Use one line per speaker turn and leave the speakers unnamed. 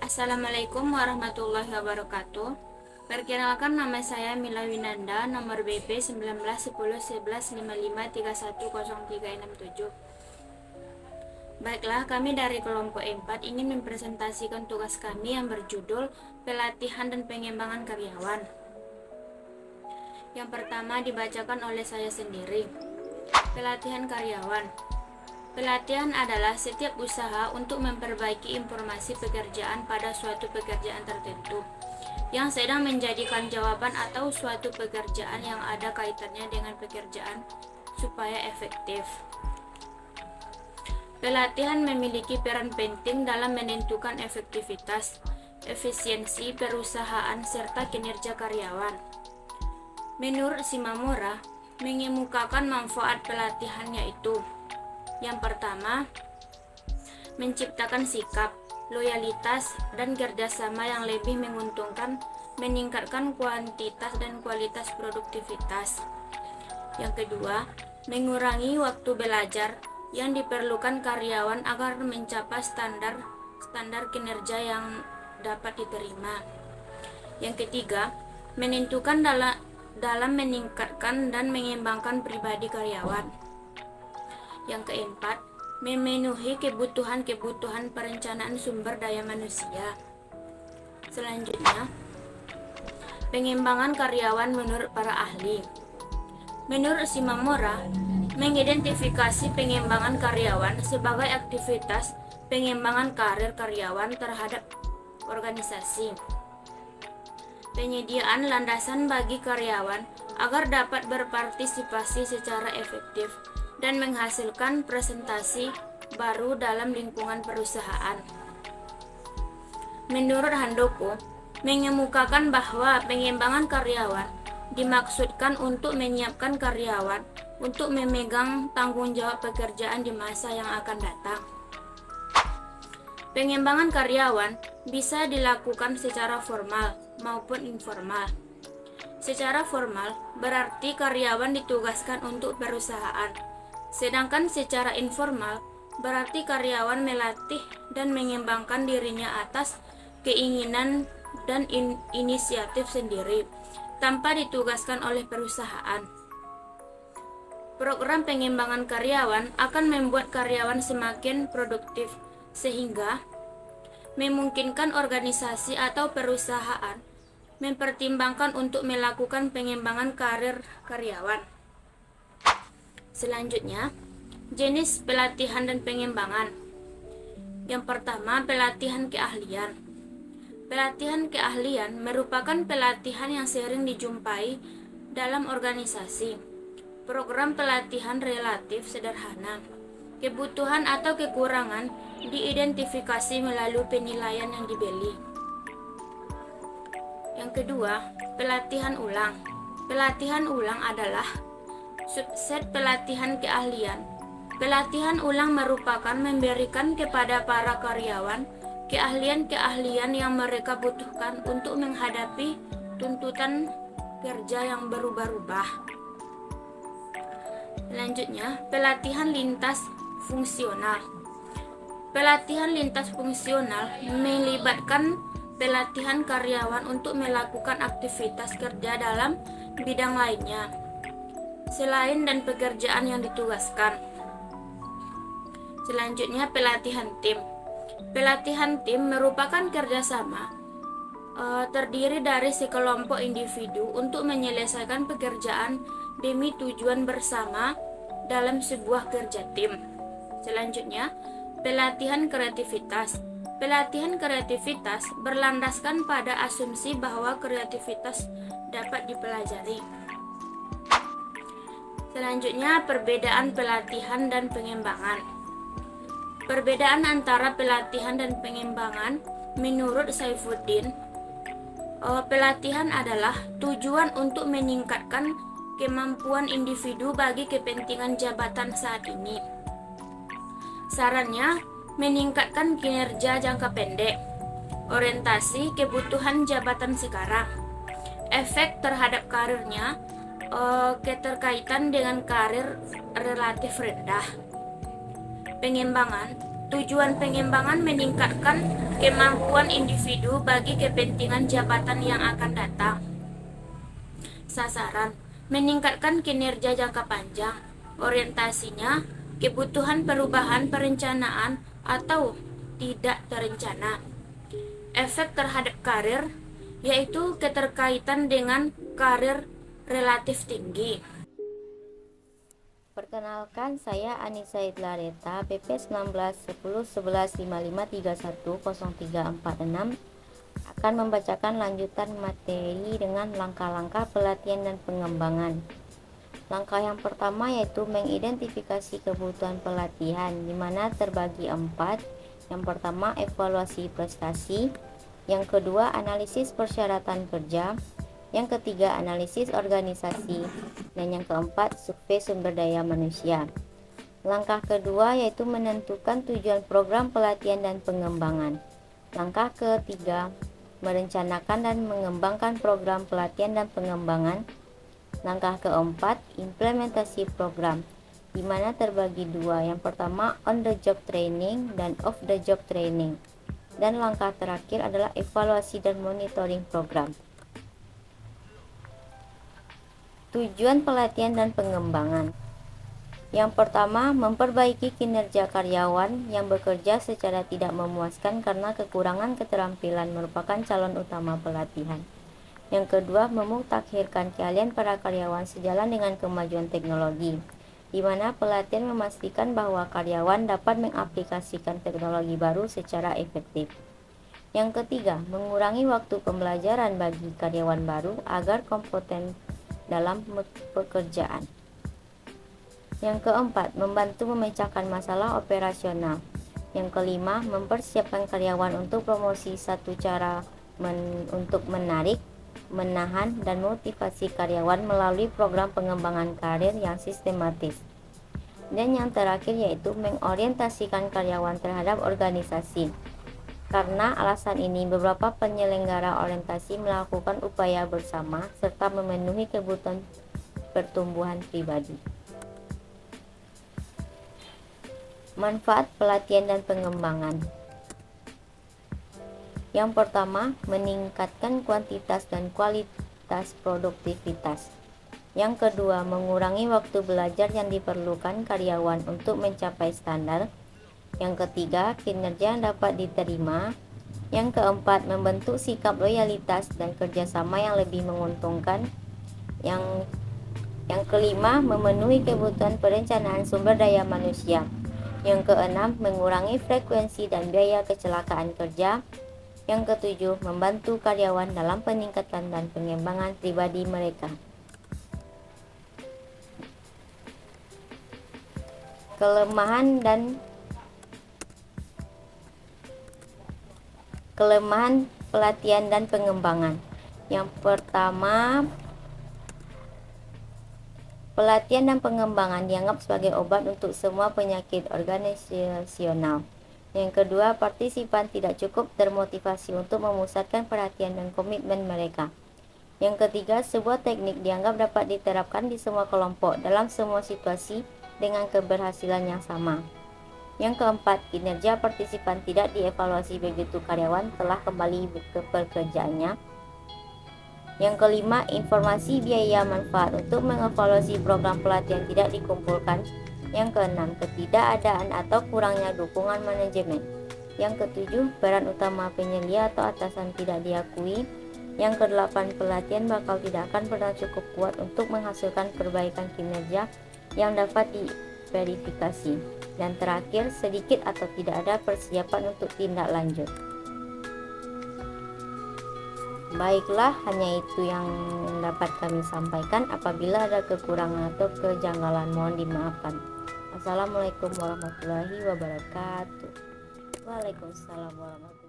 Assalamualaikum warahmatullahi wabarakatuh. Perkenalkan, nama saya Mila Winanda, nomor BP 19101155310367. Baiklah, kami dari kelompok 4 ingin mempresentasikan tugas kami yang berjudul pelatihan dan pengembangan karyawan. Yang pertama dibacakan oleh saya sendiri. Pelatihan karyawan. Pelatihan adalah setiap usaha untuk memperbaiki informasi pekerjaan pada suatu pekerjaan tertentu yang sedang menjadikan jawaban atau suatu pekerjaan yang ada kaitannya dengan pekerjaan supaya efektif. Pelatihan memiliki peran penting dalam menentukan efektivitas, efisiensi perusahaan serta kinerja karyawan. Menurut Shimamura, mengemukakan manfaat pelatihan yaitu: yang pertama, menciptakan sikap, loyalitas, dan kerjasama yang lebih menguntungkan, meningkatkan kuantitas dan kualitas produktivitas. Yang kedua, mengurangi waktu belajar yang diperlukan karyawan agar mencapai standar kinerja yang dapat diterima. Yang ketiga, menentukan dalam meningkatkan dan mengembangkan pribadi karyawan. Yang keempat, memenuhi kebutuhan perencanaan sumber daya manusia. Selanjutnya, pengembangan karyawan menurut para ahli. Menurut Shimamura, mengidentifikasi pengembangan karyawan sebagai aktivitas pengembangan karir karyawan terhadap organisasi. Penyediaan landasan bagi karyawan agar dapat berpartisipasi secara efektif dan menghasilkan presentasi baru dalam lingkungan perusahaan. Menurut Handoko, mengemukakan bahwa pengembangan karyawan dimaksudkan untuk menyiapkan karyawan untuk memegang tanggung jawab pekerjaan di masa yang akan datang. Pengembangan karyawan bisa dilakukan secara formal maupun informal. Secara formal berarti karyawan ditugaskan untuk perusahaan. Sedangkan secara informal berarti karyawan melatih dan mengembangkan dirinya atas keinginan dan inisiatif sendiri tanpa ditugaskan oleh perusahaan. Program pengembangan karyawan akan membuat karyawan semakin produktif sehingga memungkinkan organisasi atau perusahaan mempertimbangkan untuk melakukan pengembangan karir karyawan. Selanjutnya, jenis pelatihan dan pengembangan. Yang pertama, pelatihan keahlian. Pelatihan keahlian merupakan pelatihan yang sering dijumpai dalam organisasi. Program pelatihan relatif sederhana. Kebutuhan atau kekurangan diidentifikasi melalui penilaian yang dibeli. Yang kedua, pelatihan ulang. Pelatihan ulang adalah subset pelatihan keahlian. Pelatihan ulang merupakan memberikan kepada para karyawan keahlian-keahlian yang mereka butuhkan untuk menghadapi tuntutan kerja yang berubah-ubah. Selanjutnya, pelatihan lintas fungsional. Pelatihan lintas fungsional melibatkan pelatihan karyawan untuk melakukan aktivitas kerja dalam bidang lainnya selain dan pekerjaan yang ditugaskan. Selanjutnya, pelatihan tim. Pelatihan tim merupakan kerjasama terdiri dari sekelompok individu untuk menyelesaikan pekerjaan demi tujuan bersama dalam sebuah kerja tim. Selanjutnya, pelatihan kreativitas. Pelatihan kreativitas berlandaskan pada asumsi bahwa kreativitas dapat dipelajari. Selanjutnya, perbedaan pelatihan dan pengembangan. Perbedaan antara pelatihan dan pengembangan menurut Saifuddin, pelatihan adalah tujuan untuk meningkatkan kemampuan individu bagi kepentingan jabatan saat ini. Sarannya, meningkatkan kinerja jangka pendek, orientasi kebutuhan jabatan sekarang, efek terhadap karirnya, keterkaitan dengan karir relatif rendah. Pengembangan Tujuan pengembangan meningkatkan kemampuan individu bagi kepentingan jabatan yang akan datang. Sasaran, meningkatkan kinerja jangka panjang. Orientasinya, kebutuhan perubahan perencanaan atau tidak terencana. Efek terhadap karir, yaitu keterkaitan dengan karir relatif tinggi.
Perkenalkan, saya Anissa Idlareta, PP 19101155310346, akan membacakan lanjutan materi dengan langkah-langkah pelatihan dan pengembangan. Langkah yang pertama yaitu mengidentifikasi kebutuhan pelatihan, di mana terbagi 4. Yang pertama, evaluasi prestasi. Yang kedua, analisis persyaratan kerja. Yang ketiga, analisis organisasi. Dan yang keempat, survei sumber daya manusia. Langkah kedua yaitu menentukan tujuan program pelatihan dan pengembangan. Langkah ketiga, merencanakan dan mengembangkan program pelatihan dan pengembangan. Langkah keempat, implementasi program, di mana terbagi 2. Yang pertama, on the job training dan off the job training. Dan langkah terakhir adalah evaluasi dan monitoring program. Tujuan pelatihan dan pengembangan. Yang pertama, memperbaiki kinerja karyawan yang bekerja secara tidak memuaskan karena kekurangan keterampilan merupakan calon utama pelatihan. Yang kedua, memutakhirkan keahlian para karyawan sejalan dengan kemajuan teknologi, di mana pelatihan memastikan bahwa karyawan dapat mengaplikasikan teknologi baru secara efektif. Yang ketiga, mengurangi waktu pembelajaran bagi karyawan baru agar kompeten dalam pekerjaan. Yang keempat, membantu memecahkan masalah operasional. Yang kelima, mempersiapkan karyawan untuk promosi. Satu cara untuk menarik, menahan, dan motivasi karyawan melalui program pengembangan karir yang sistematis. Dan yang terakhir yaitu mengorientasikan karyawan terhadap organisasi. Karena alasan ini, beberapa penyelenggara orientasi melakukan upaya bersama serta memenuhi kebutuhan pertumbuhan pribadi. Manfaat pelatihan dan pengembangan. Yang pertama, meningkatkan kuantitas dan kualitas produktivitas. Yang kedua, mengurangi waktu belajar yang diperlukan karyawan untuk mencapai standar. Yang ketiga, kinerja yang dapat diterima. Yang keempat, membentuk sikap loyalitas dan kerjasama yang lebih menguntungkan. Yang kelima, memenuhi kebutuhan perencanaan sumber daya manusia. Yang keenam, mengurangi frekuensi dan biaya kecelakaan kerja. Yang ketujuh, membantu karyawan dalam peningkatan dan pengembangan pribadi mereka. Kelemahan pelatihan dan pengembangan. Yang pertama, pelatihan dan pengembangan dianggap sebagai obat untuk semua penyakit organisasional. Yang kedua, partisipan tidak cukup termotivasi untuk memusatkan perhatian dan komitmen mereka. Yang ketiga, sebuah teknik dianggap dapat diterapkan di semua kelompok dalam semua situasi dengan keberhasilan yang sama. Yang keempat, kinerja partisipan tidak dievaluasi begitu karyawan telah kembali ke pekerjaannya. Yang kelima, informasi biaya manfaat untuk mengevaluasi program pelatihan tidak dikumpulkan. Yang keenam, ketidakadaan atau kurangnya dukungan manajemen. Yang ketujuh, peran utama penyelia atau atasan tidak diakui. Yang kedelapan, pelatihan bakal tidak akan pernah cukup kuat untuk menghasilkan perbaikan kinerja yang dapat diverifikasi. Dan terakhir, sedikit atau tidak ada persiapan untuk tindak lanjut. Baiklah, hanya itu yang dapat kami sampaikan. Apabila ada kekurangan atau kejanggalan, mohon dimaafkan. Assalamualaikum warahmatullahi wabarakatuh. Waalaikumsalam warahmatullahi wabarakatuh.